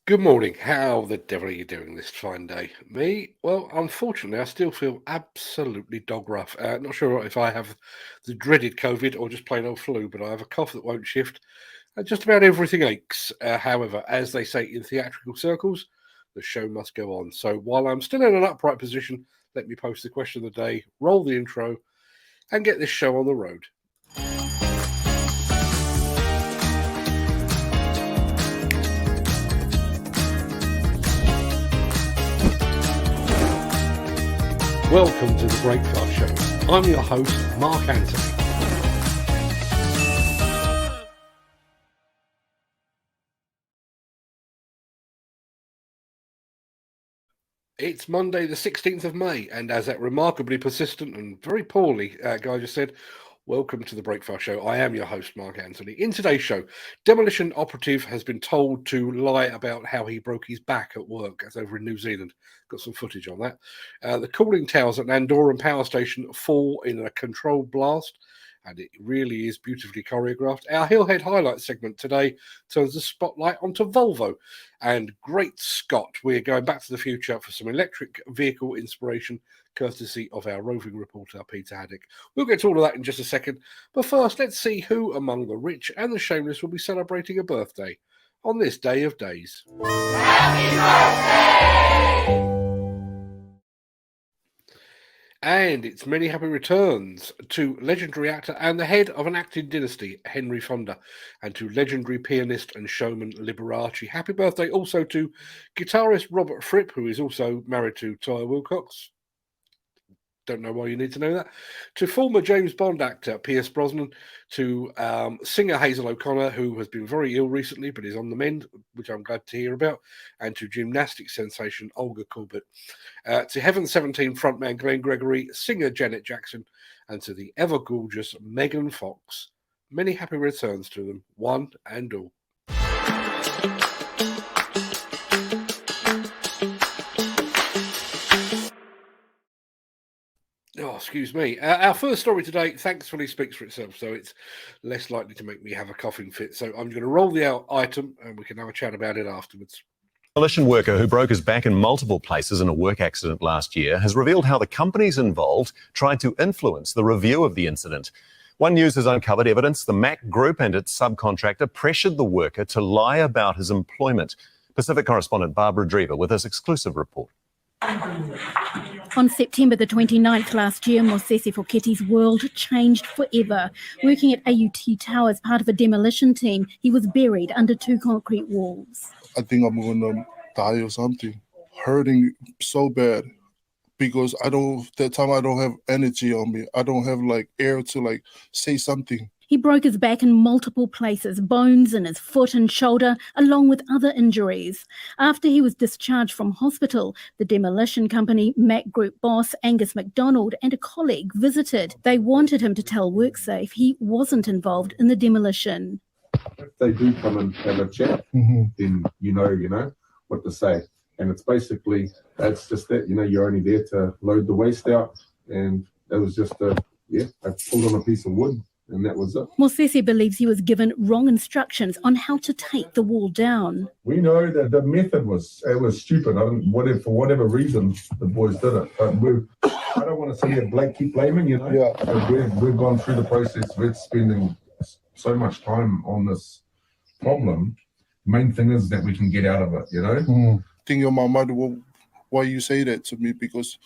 Good morning. How the devil are you doing this fine day? Me? Well, unfortunately, I still feel absolutely dog rough. Not sure if I have the dreaded COVID or just plain old flu, but I have a cough that won't shift. Just about everything aches. However, as they say in theatrical circles, the show must go on. So while I'm still in an upright position, let me post the question of the day, roll the intro, and get this show on the road. Welcome to the Great Scot Show. I'm your host, Mark Anthony. It's Monday, the 16th of May, and as that remarkably persistent and very poorly guy just said, welcome to the Breakfast Show. I am your host, Mark Anthony. In today's show, Demolition operative has been told to lie about how he broke his back at work. That's over in New Zealand. Got some footage on that. The cooling towers at an Andorran power station fall in a controlled blast, and it really is beautifully choreographed. Our Hillhead highlight segment today turns the spotlight onto Volvo and Great Scot. We're going back to the future for some electric vehicle inspiration, courtesy of our roving reporter, Peter Haddock. We'll get to all of that in just a second. But first, let's see who among the rich and the shameless will be celebrating a birthday on this day of days. Happy birthday! And it's many happy returns to legendary actor and the head of an acting dynasty, Henry Fonda, and to legendary pianist and showman Liberace. Happy birthday also to guitarist Robert Fripp, who is also married to Tyre Wilcox. Don't know why you need to know that. To former James Bond actor Pierce Brosnan, to singer Hazel O'Connor, who has been very ill recently but is on the mend, which I'm glad to hear about, and to gymnastics sensation Olga Korbut. To Heaven 17 frontman Glenn Gregory, singer Janet Jackson, and to the ever-gorgeous Megan Fox. Many happy returns to them, one and all. Oh, excuse me. Our first story today, thankfully, speaks for itself, so it's less likely to make me have a coughing fit. So I'm going to roll the item, and we can have a chat about it afterwards. Demolition worker who broke his back in multiple places in a work accident last year has revealed how the companies involved tried to influence the review of the incident. One News has uncovered evidence the Mack Group and its subcontractor pressured the worker to lie about his employment. Pacific correspondent Barbara Drever with this exclusive report. On September the 29th last year, Mosese Foketi's world changed forever. Working at AUT Tower as part of a demolition team, he was buried under two concrete walls. I think I'm going to die or something. Hurting so bad because I don't have energy on me. I don't have air to say something. He broke his back in multiple places, bones in his foot and shoulder, along with other injuries. After he was discharged from hospital, the demolition company Mack Group boss Angus MacDonald and a colleague visited. They wanted him to tell WorkSafe he wasn't involved in the demolition. If they do come and have a chat, then you know what to say. And it's basically, that's just that, you're only there to load the waste out. And it was just I pulled on a piece of wood. And that was it. Mosese believes he was given wrong instructions on how to take the wall down. We know that the method was stupid. For whatever reason, the boys did it. But I don't want to sit here keep blaming, Yeah. We've gone through the process. We're spending so much time on this problem. Main thing is that we can get out of it, Think of my mother, why you say that to me, because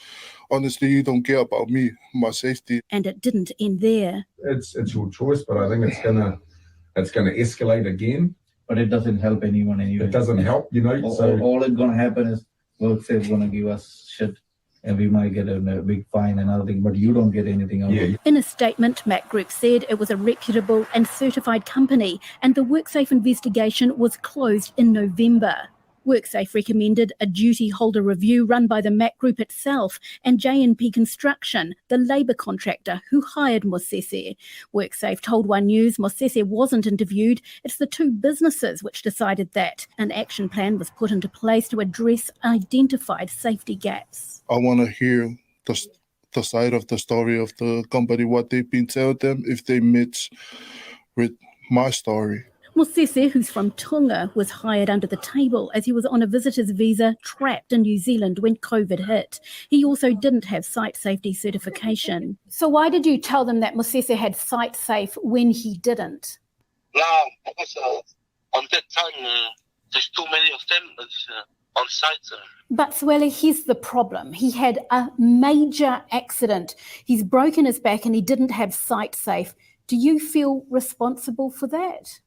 honestly you don't care about me, my safety. And it didn't end there. It's your choice, but I think it's gonna escalate again. But it doesn't help anyone anyway. It doesn't help, All it's gonna happen is WorkSafe gonna give us shit and we might get a big fine and other thing, but you don't get anything out of it. In a statement, Mack Group said it was a reputable and certified company and the WorkSafe investigation was closed in November. WorkSafe recommended a duty holder review run by the Mack Group itself and J&P Construction, the labour contractor who hired Mosese. WorkSafe told One News Mosese wasn't interviewed. It's the two businesses which decided that. An action plan was put into place to address identified safety gaps. I want to hear the side of the story of the company, what they've been telling them, if they match with my story. Mosese, who's from Tonga, was hired under the table as he was on a visitor's visa trapped in New Zealand when COVID hit. He also didn't have site safety certification. So why did you tell them that Mosese had site safe when he didn't? No, because on that time, there's too many of them on site. But Suele, here's the problem. He had a major accident. He's broken his back and he didn't have site safe. Do you feel responsible for that?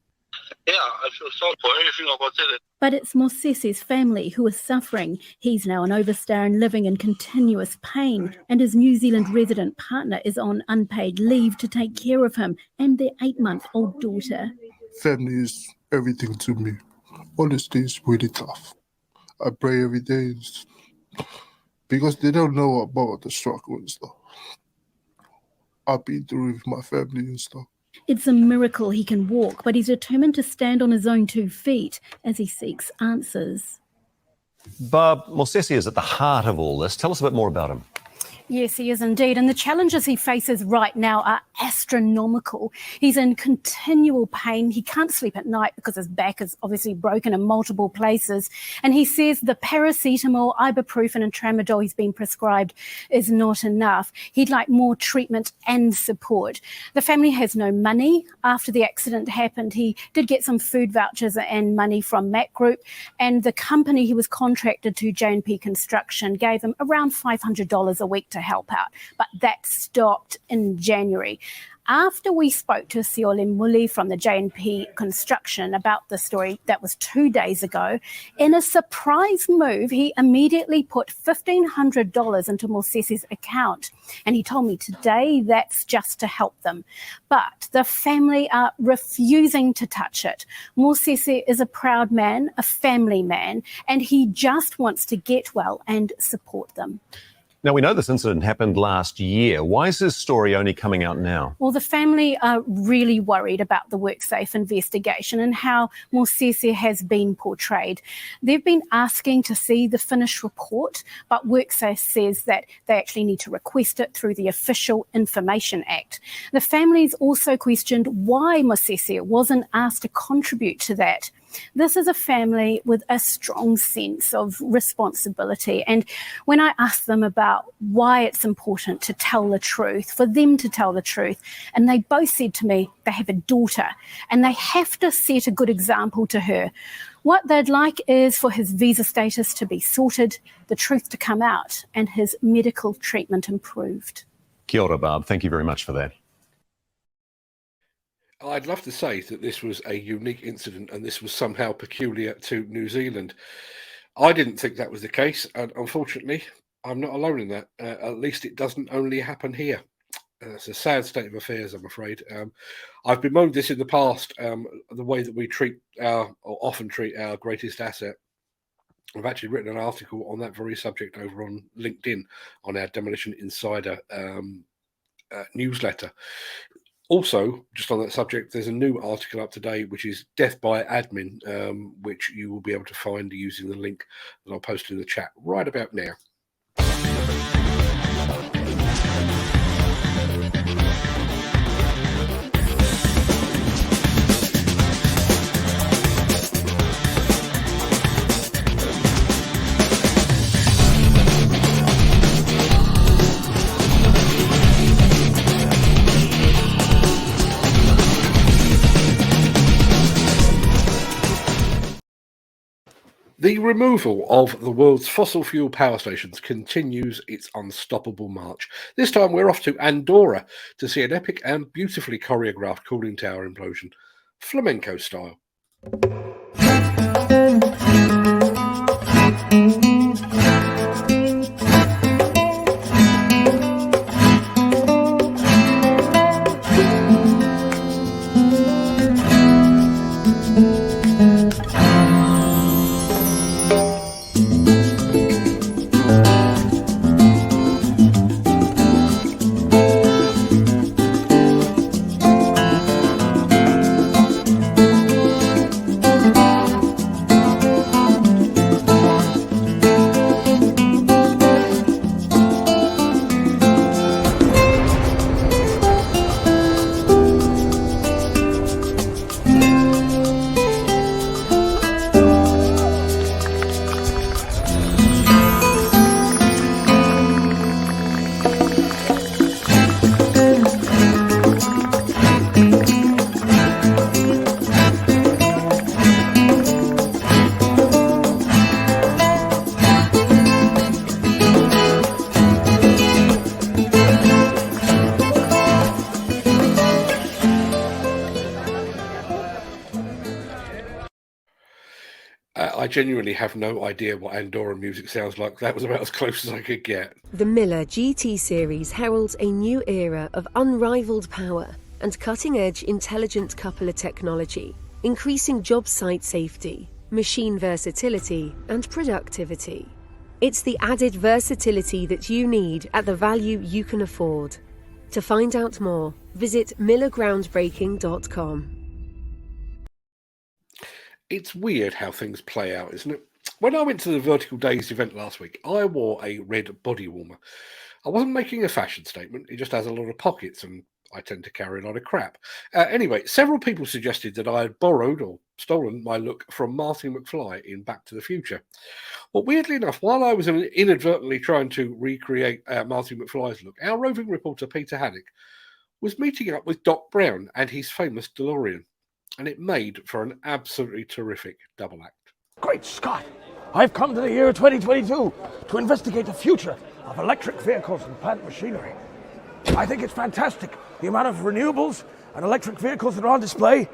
Yeah, I feel sorry for everything about it. But it's Mosese's family who is suffering. He's now an overstar and living in continuous pain, and his New Zealand resident partner is on unpaid leave to take care of him and their 8-month-old daughter. Family is everything to me. Honestly, it's really tough. I pray every day because they don't know about the struggle and stuff. I've been through with my family and stuff. It's a miracle he can walk, but he's determined to stand on his own 2 feet as he seeks answers. Barb, Mosese is at the heart of all this. Tell us a bit more about him. Yes, he is indeed. And the challenges he faces right now are astronomical. He's in continual pain. He can't sleep at night because his back is obviously broken in multiple places. And he says the paracetamol, ibuprofen and tramadol he's been prescribed is not enough. He'd like more treatment and support. The family has no money. After the accident happened, he did get some food vouchers and money from Mac Group. And the company he was contracted to, J&P Construction, gave him around $500 a week to help out, but that stopped in January. After we spoke to Siole Muli from the J&P Construction about the story, that was 2 days ago, in a surprise move, he immediately put $1,500 into Mosese's account. And he told me today that's just to help them. But the family are refusing to touch it. Mosese is a proud man, a family man, and he just wants to get well and support them. Now, we know this incident happened last year. Why is this story only coming out now? Well, the family are really worried about the WorkSafe investigation and how Mosese has been portrayed. They've been asking to see the finished report, but WorkSafe says that they actually need to request it through the Official Information Act. The family's also questioned why Mosese wasn't asked to contribute to that. This is a family with a strong sense of responsibility. And when I asked them about why it's important to tell the truth, for them to tell the truth, and they both said to me they have a daughter and they have to set a good example to her. What they'd like is for his visa status to be sorted, the truth to come out, and his medical treatment improved. Kia ora, Barb. Thank you very much for that. I'd love to say that this was a unique incident and this was somehow peculiar to New Zealand. I didn't think that was the case, and unfortunately, I'm not alone in that. At least it doesn't only happen here. It's a sad state of affairs, I'm afraid. I've bemoaned this in the past, the way that we often treat our greatest asset. I've actually written an article on that very subject over on LinkedIn on our Demolition Insider newsletter. Also, just on that subject, there's a new article up today, which is Death by Admin, which you will be able to find using the link that I'll post in the chat right about now. The removal of the world's fossil fuel power stations continues its unstoppable march. This time we're off to Andorra to see an epic and beautifully choreographed cooling tower implosion, flamenco style. genuinely have no idea what Andorran music sounds like. That was about as close as I could get. The Miller GT series heralds a new era of unrivaled power and cutting-edge intelligent coupler technology, increasing job site safety, machine versatility, and productivity. It's the added versatility that you need at the value you can afford. To find out more, visit millergroundbreaking.com. It's weird how things play out, isn't it? When I went to the Vertical Days event last week, I wore a red body warmer. I wasn't making a fashion statement, it just has a lot of pockets and I tend to carry a lot of crap. Anyway, several people suggested that I had borrowed or stolen my look from Marty McFly in Back to the Future. Well, weirdly enough, while I was inadvertently trying to recreate Marty McFly's look, our roving reporter Peter Haddock was meeting up with Doc Brown and his famous Delorean, and it made for an absolutely terrific double act. Great Scot! I've come to the year 2022 to investigate the future of electric vehicles and plant machinery. I think it's fantastic, the amount of renewables and electric vehicles that are on display.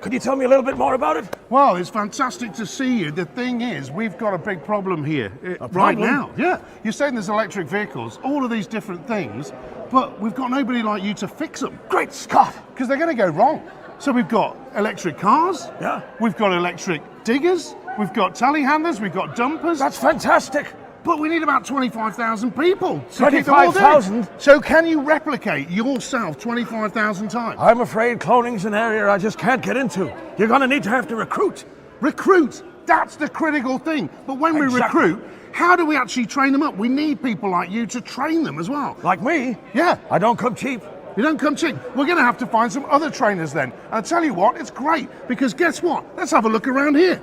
Could you tell me a little bit more about it? Well, it's fantastic to see you. The thing is, we've got a big problem here A right problem? now. Yeah, you're saying there's electric vehicles, all of these different things, but we've got nobody like you to fix them. Great Scot! Because they're going to go wrong. So we've got electric cars, Yeah. we've got electric diggers, we've got telehandlers, we've got dumpers. That's fantastic! But we need about 25,000 people to keep them all doing. 25,000? So can you replicate yourself 25,000 times? I'm afraid cloning's an area I just can't get into. You're gonna need to have to recruit. Recruit, that's the critical thing. But when we Exactly. recruit, how do we actually train them up? We need people like you to train them as well. Like me? Yeah. I don't come cheap. You don't come cheap. We're going to have to find some other trainers then. And I tell you what, it's great, because guess what? Let's have a look around here.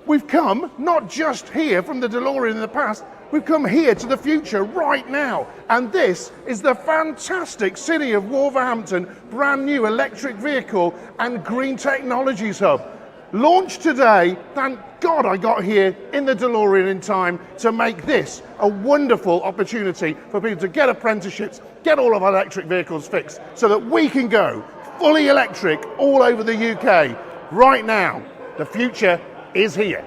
We've come not just here from the Delorean in the past, we've come here to the future right now. And this is the fantastic city of Wolverhampton, brand new electric vehicle and green technologies hub. Launched today, thank God I got here in the Delorean in time to make this a wonderful opportunity for people to get apprenticeships, get all of our electric vehicles fixed, so that we can go fully electric all over the UK right now. The future is here.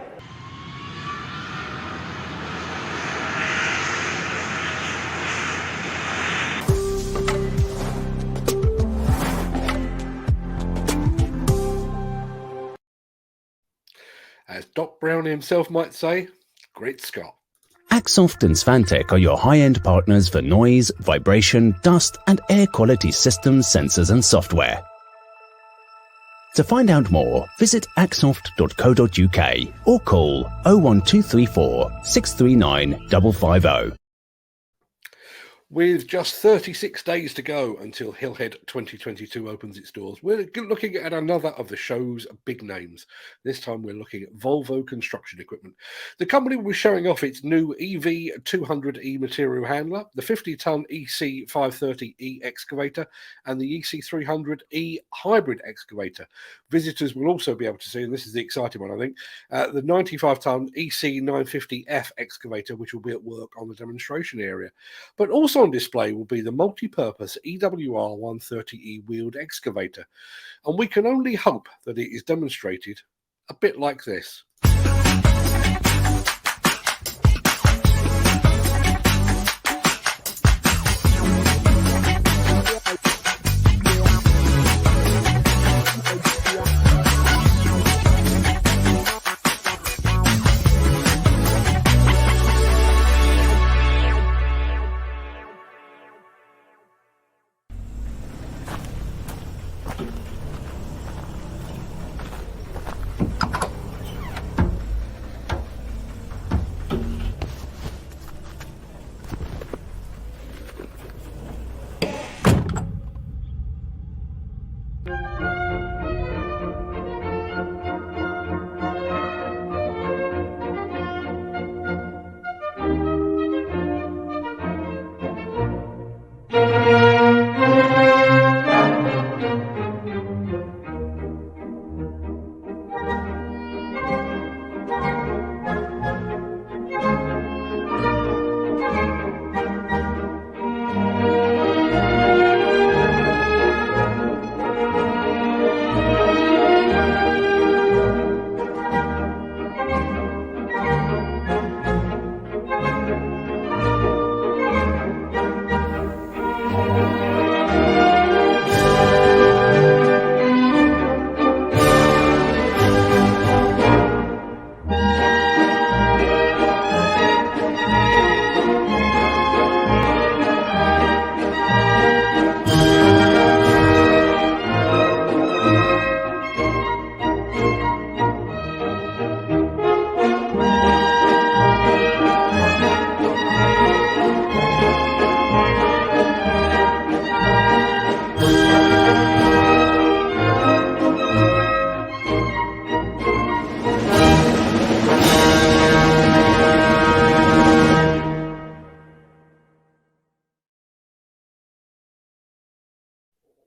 As Doc Brown himself might say, Great Scot. Axoft and Svantec are your high-end partners for noise, vibration, dust and air quality systems, sensors and software. To find out more, visit axoft.co.uk or call 01234 639 550. With just 36 days to go until Hillhead 2022 opens its doors, we're looking at another of the show's big names. This time we're looking at Volvo Construction Equipment. The company will be showing off its new EV 200E material handler, the 50-ton EC 530E excavator, and the EC 300E hybrid excavator. Visitors will also be able to see, and this is the exciting one I think, the 95-ton EC 950F excavator, which will be at work on the demonstration area. But also on display will be the multi-purpose EWR 130E wheeled excavator, and we can only hope that it is demonstrated a bit like this.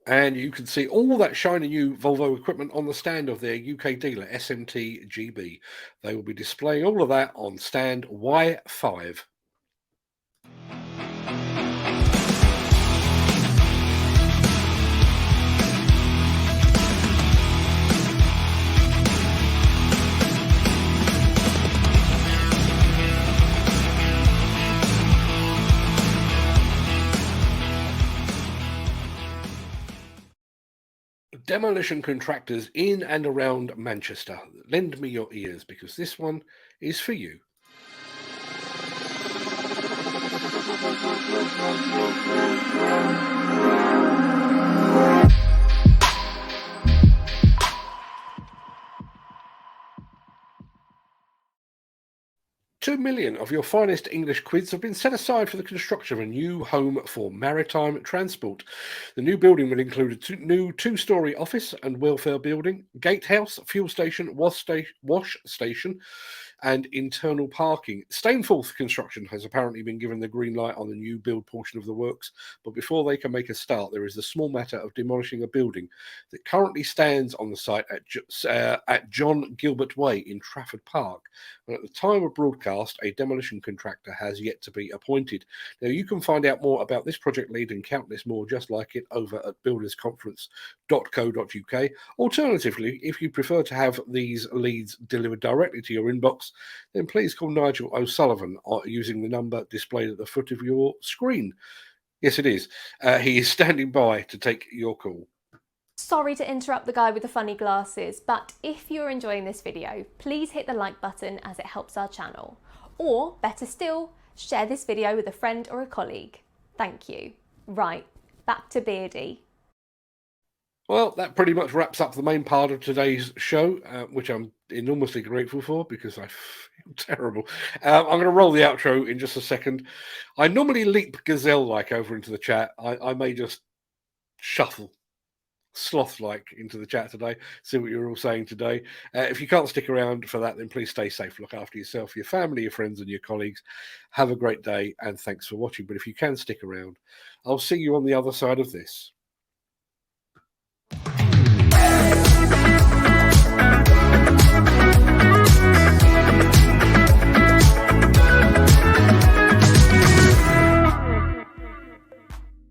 And you can see all that shiny new Volvo equipment on the stand of their UK dealer, SMT GB. They will be displaying all of that on stand Y5. Demolition contractors in and around Manchester, lend me your ears because this one is for you. £2 million of your finest English quids have been set aside for the construction of a new home for maritime transport. The new building will include a new two-storey office and welfare building, gatehouse, fuel station, wash station, and internal parking. Stainforth Construction has apparently been given the green light on the new build portion of the works, but before they can make a start, there is the small matter of demolishing a building that currently stands on the site at John Gilbert Way in Trafford Park. And at the time of broadcast, a demolition contractor has yet to be appointed. Now, you can find out more about this project lead and countless more just like it over at buildersconference.co.uk. Alternatively, if you prefer to have these leads delivered directly to your inbox, then please call Nigel O'Sullivan using the number displayed at the foot of your screen. Yes, it is. He is standing by to take your call. Sorry to interrupt the guy with the funny glasses, but if you're enjoying this video, please hit the like button as it helps our channel. Or, better still, share this video with a friend or a colleague. Thank you. Right, back to Beardy. Well, that pretty much wraps up the main part of today's show, which I'm enormously grateful for because I feel terrible. I'm going to roll the outro in just a second. I normally leap gazelle-like over into the chat. I may just shuffle sloth-like into the chat today, see what you're all saying today. If you can't stick around for that, then please stay safe, look after yourself, your family, your friends, and your colleagues. Have a great day, and thanks for watching. But if you can stick around, I'll see you on the other side of this.